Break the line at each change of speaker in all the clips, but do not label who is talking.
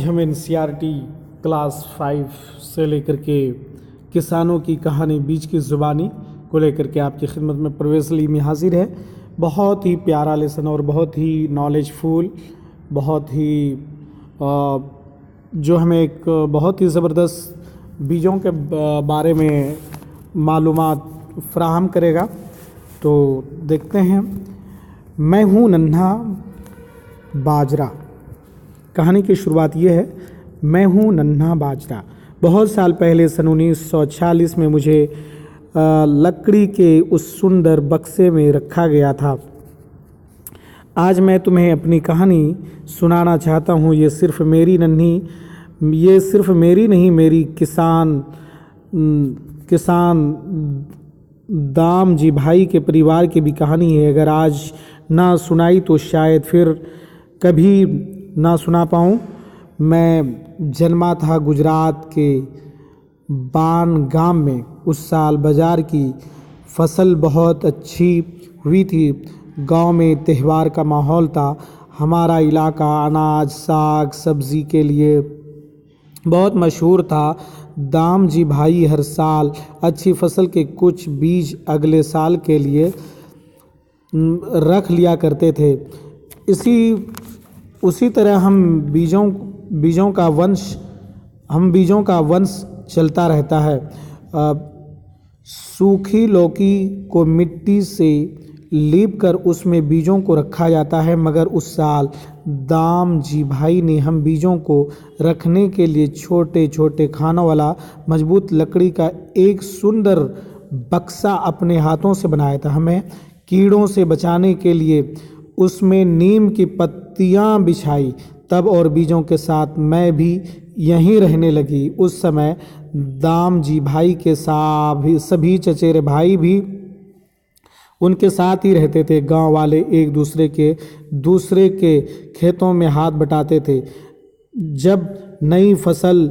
हम NCERT class 5 से लेकर के किसानों की कहानी बीज की ज़ुबानी को लेकर के आपकी खिदमत में प्रवेश ली में हाजिर है। बहुत ही प्यारा लेसन और बहुत ही नॉलेजफुल, बहुत ही जो हमें एक बहुत ही ज़बरदस्त बीजों के बारे में मालूमात फ़राहम करेगा। तो देखते हैं। मैं हूँ नन्हा बाजरा। कहानी की शुरुआत ये है, मैं हूँ नन्हा बाजरा। बहुत साल पहले सन 1946 में मुझे लकड़ी के उस सुंदर बक्से में रखा गया था। आज मैं तुम्हें अपनी कहानी सुनाना चाहता हूँ। ये सिर्फ मेरी नहीं, मेरी किसान दाम जी भाई के परिवार की भी कहानी है। अगर आज ना सुनाई तो शायद फिर कभी ना सुना पाऊँ। मैं जन्मा था गुजरात के बान गांव में। उस साल बाज़ार की फसल बहुत अच्छी हुई थी। गांव में त्यौहार का माहौल था। हमारा इलाका अनाज, साग, सब्ज़ी के लिए बहुत मशहूर था। दाम जी भाई हर साल अच्छी फसल के कुछ बीज अगले साल के लिए रख लिया करते थे। उसी तरह हम बीजों का वंश चलता रहता है। सूखी लौकी को मिट्टी से लीप कर उसमें बीजों को रखा जाता है। मगर उस साल दाम जी भाई ने हम बीजों को रखने के लिए छोटे छोटे खानों वाला मजबूत लकड़ी का एक सुंदर बक्सा अपने हाथों से बनाया था। हमें कीड़ों से बचाने के लिए उसमें नीम की पत्तियां बिछाई तब और बीजों के साथ मैं भी यहीं रहने लगी। उस समय दाम जी भाई के सभी चचेरे भाई भी उनके साथ ही रहते थे। गांव वाले एक दूसरे के खेतों में हाथ बटाते थे। जब नई फसल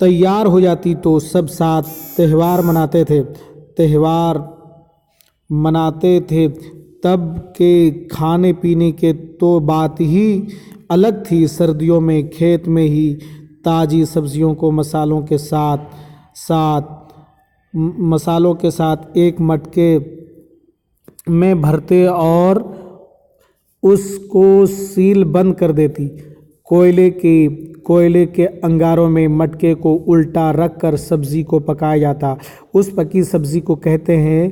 तैयार हो जाती तो सब साथ त्यौहार मनाते थे। तब के खाने पीने के तो बात ही अलग थी। सर्दियों में खेत में ही ताज़ी सब्जियों को मसालों के साथ एक मटके में भरते और उसको सील बंद कर देती। कोयले के अंगारों में मटके को उल्टा रख कर सब्जी को पकाया जाता। उस पकी सब्जी को कहते हैं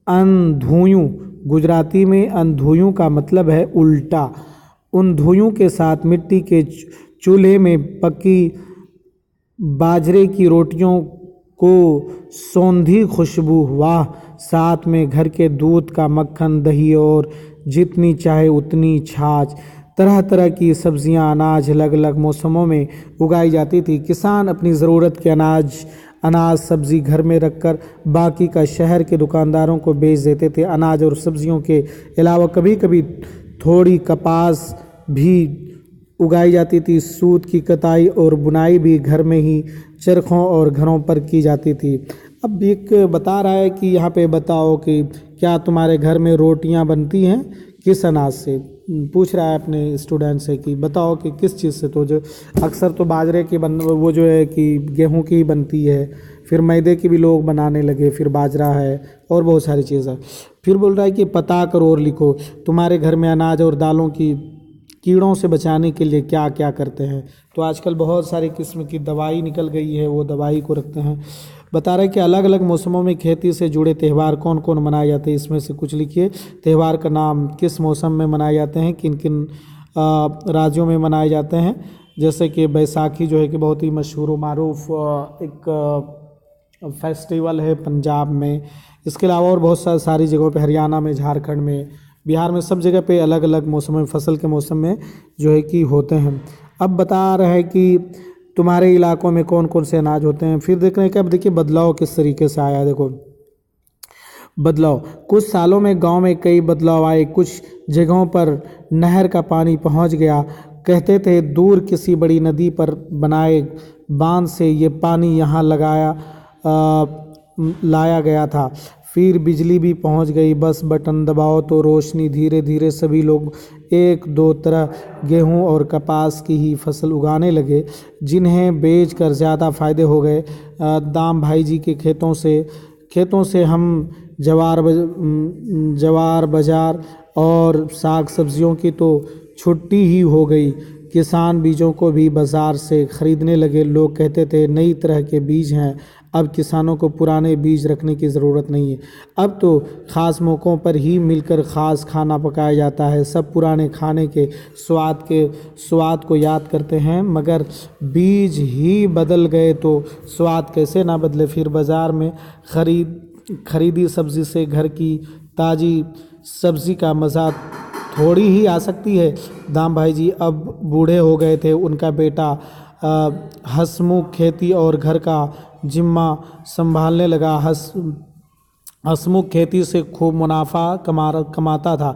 अंधोयूं। गुजराती में अंधोयूं का मतलब है उल्टा। उन धोयूं के साथ मिट्टी के चूल्हे में पकी बाजरे की रोटियों को सौंधी खुशबू, वाह! साथ में घर के दूध का मक्खन, दही और जितनी चाहे उतनी छाछ। तरह तरह की सब्जियां, अनाज अलग अलग मौसमों में उगाई जाती थी। किसान अपनी ज़रूरत के अनाज सब्जी घर में रखकर बाकी का शहर के दुकानदारों को बेच देते थे। अनाज और सब्जियों के अलावा कभी कभी थोड़ी कपास भी उगाई जाती थी। सूत की कताई और बुनाई भी घर में ही चरखों और घरों पर की जाती थी। अब एक बता रहा है कि यहाँ पे बताओ कि क्या तुम्हारे घर में रोटियाँ बनती हैं किस अनाज से। पूछ रहा है अपने स्टूडेंट से कि बताओ कि किस चीज़ से। तो जो अक्सर तो बाजरे की वो जो है कि गेहूं की ही बनती है। फिर मैदे की भी लोग बनाने लगे, फिर बाजरा है और बहुत सारी चीज़ है। फिर बोल रहा है कि पता करो और लिखो तुम्हारे घर में अनाज और दालों की कीड़ों से बचाने के लिए क्या क्या करते हैं। तो आजकल बहुत सारी किस्म की दवाई निकल गई है, वो दवाई को रखते हैं। बता रहे कि अलग अलग मौसमों में खेती से जुड़े त्यौहार कौन कौन मनाए जाते हैं, इसमें से कुछ लिखिए। त्यौहार का नाम किस मौसम में मनाए जाते हैं, किन किन राज्यों में मनाए जाते हैं। जैसे कि बैसाखी जो है कि बहुत ही मशहूर व मारूफ एक फेस्टिवल है पंजाब में। इसके अलावा और बहुत सारी जगहों पे, हरियाणा में, झारखंड में, बिहार में, सब जगह पे अलग अलग मौसम में, फसल के मौसम में जो है कि होते हैं। अब बता रहे हैं कि तुम्हारे इलाकों में कौन कौन से अनाज होते हैं। फिर देख रहे हैं कि अब देखिए बदलाव किस तरीके से आया। देखो बदलाव, कुछ सालों में गांव में कई बदलाव आए। कुछ जगहों पर नहर का पानी पहुंच गया। कहते थे दूर किसी बड़ी नदी पर बनाए बांध से ये पानी यहाँ लाया गया था। फिर बिजली भी पहुंच गई, बस बटन दबाओ तो रोशनी। धीरे धीरे सभी लोग एक दो तरह गेहूं और कपास की ही फसल उगाने लगे, जिन्हें बेचकर ज़्यादा फायदे हो गए। दाम भाई जी के खेतों से हम जवार बाजार और साग सब्जियों की तो छुट्टी ही हो गई। किसान बीजों को भी बाजार से खरीदने लगे। लोग कहते थे नई तरह के बीज हैं। अब किसानों को पुराने बीज रखने की ज़रूरत नहीं है। अब तो ख़ास मौक़ों पर ही मिलकर ख़ास खाना पकाया जाता है। सब पुराने खाने के स्वाद को याद करते हैं, मगर बीज ही बदल गए तो स्वाद कैसे ना बदले। फिर बाज़ार में खरीदी सब्ज़ी से घर की ताज़ी सब्ज़ी का मज़ा थोड़ी ही आ सकती है। दाम भाई जी अब बूढ़े हो गए थे। उनका बेटा हंसमुख खेती और घर का जिम्मा संभालने लगा। हंसमुख खेती से खूब मुनाफा कमाता था।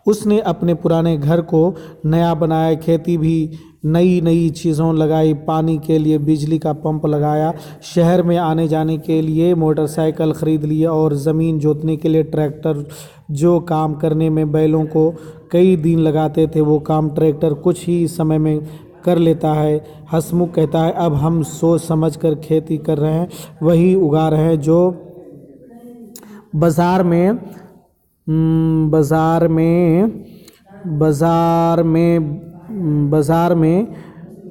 उसने अपने पुराने घर को नया बनाया, खेती भी नई चीज़ों लगाई, पानी के लिए बिजली का पंप लगाया, शहर में आने जाने के लिए मोटरसाइकिल ख़रीद लिया और ज़मीन जोतने के लिए ट्रैक्टर। जो काम करने में बैलों को कई दिन लगाते थे, वो काम ट्रैक्टर कुछ ही समय में कर लेता है। हंसमुख कहता है अब हम सोच समझ कर खेती कर रहे हैं, वही उगा रहे हैं जो बाज़ार में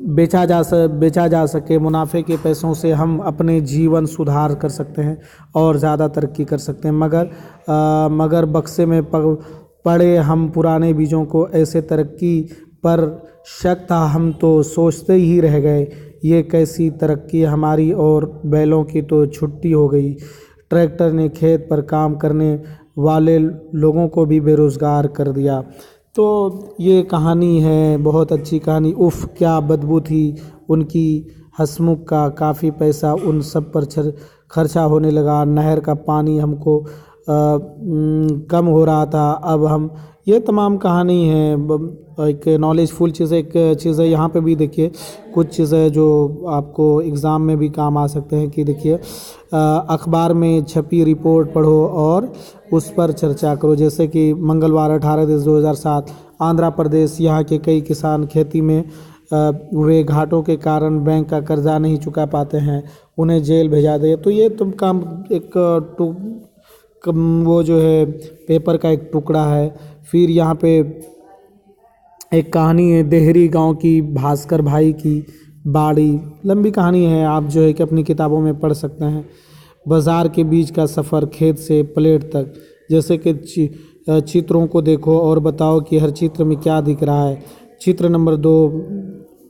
बेचा जा सके। मुनाफे के पैसों से हम अपने जीवन सुधार कर सकते हैं और ज़्यादा तरक्की कर सकते हैं। मगर बक्से में पड़े हम पुराने बीजों को ऐसे तरक्की पर शक था, हम तो सोचते ही रह गए ये कैसी तरक्की। हमारी और बैलों की तो छुट्टी हो गई। ट्रैक्टर ने खेत पर काम करने वाले लोगों को भी बेरोज़गार कर दिया। तो ये कहानी है, बहुत अच्छी कहानी। उफ़ क्या बदबू थी उनकी। हंसमुख का काफ़ी पैसा उन सब पर खर्चा होने लगा। नहर का पानी हमको कम हो रहा था। अब हम ये तमाम कहानी है, एक नॉलेजफुल चीज़। एक चीज़ है यहाँ पे भी देखिए, कुछ चीज़ें जो आपको एग्ज़ाम में भी काम आ सकते हैं कि देखिए अखबार में छपी रिपोर्ट पढ़ो और उस पर चर्चा करो। जैसे कि मंगलवार 18/10/2007 आंध्र प्रदेश, यहाँ के कई किसान खेती में हुए घाटों के कारण बैंक का कर्जा नहीं चुका पाते हैं, उन्हें जेल भेजा दे। तो ये तुम काम वो जो है पेपर का एक टुकड़ा है। फिर यहाँ पे एक कहानी है देहरी गांव की, भास्कर भाई की बाड़ी। लंबी कहानी है, आप जो है कि अपनी किताबों में पढ़ सकते हैं। बाज़ार के बीच का सफ़र, खेत से प्लेट तक। जैसे कि चित्रों को देखो और बताओ कि हर चित्र में क्या दिख रहा है। चित्र नंबर 2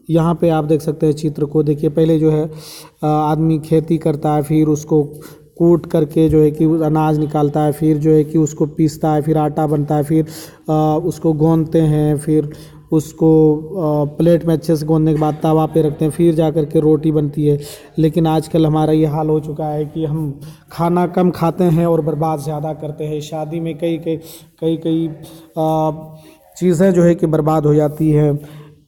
यहाँ पे आप देख सकते हैं। चित्र को देखिए, पहले जो है आदमी खेती करता है, फिर उसको कूट करके जो है कि अनाज निकालता है, फिर जो है कि उसको पीसता है, फिर आटा बनता है, फिर उसको गूंथते हैं, फिर उसको प्लेट में अच्छे से गूंथने के बाद तवा पे रखते हैं, फिर जा कर के रोटी बनती है। लेकिन आजकल हमारा ये हाल हो चुका है कि हम खाना कम खाते हैं और बर्बाद ज़्यादा करते हैं। शादी में कई चीज़ें जो है कि बर्बाद हो जाती हैं।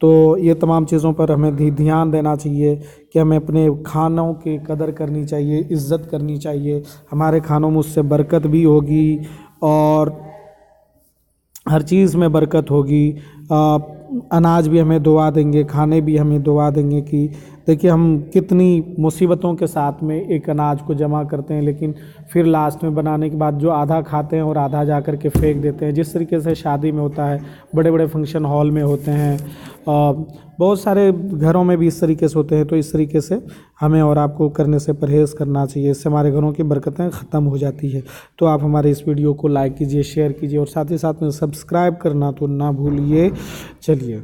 तो ये तमाम चीज़ों पर हमें ध्यान देना चाहिए कि हमें अपने खानों की कदर करनी चाहिए, इज़्ज़त करनी चाहिए। हमारे खानों में उससे बरकत भी होगी और हर चीज़ में बरकत होगी। अनाज भी हमें दुआ देंगे, खाने भी हमें दुआ देंगे। कि देखिए हम कितनी मुसीबतों के साथ में एक अनाज को जमा करते हैं, लेकिन फिर लास्ट में बनाने के बाद जो आधा खाते हैं और आधा जा कर के फेंक देते हैं। जिस तरीके से शादी में होता है, बड़े बड़े फंक्शन हॉल में होते हैं, बहुत सारे घरों में भी इस तरीके से होते हैं। तो इस तरीके से हमें और आपको करने से परहेज़ करना चाहिए, इससे हमारे घरों की बरकतें ख़त्म हो जाती है। तो आप हमारे इस वीडियो को लाइक कीजिए, शेयर कीजिए और साथ ही साथ में सब्सक्राइब करना तो ना भूलिए। चलिए।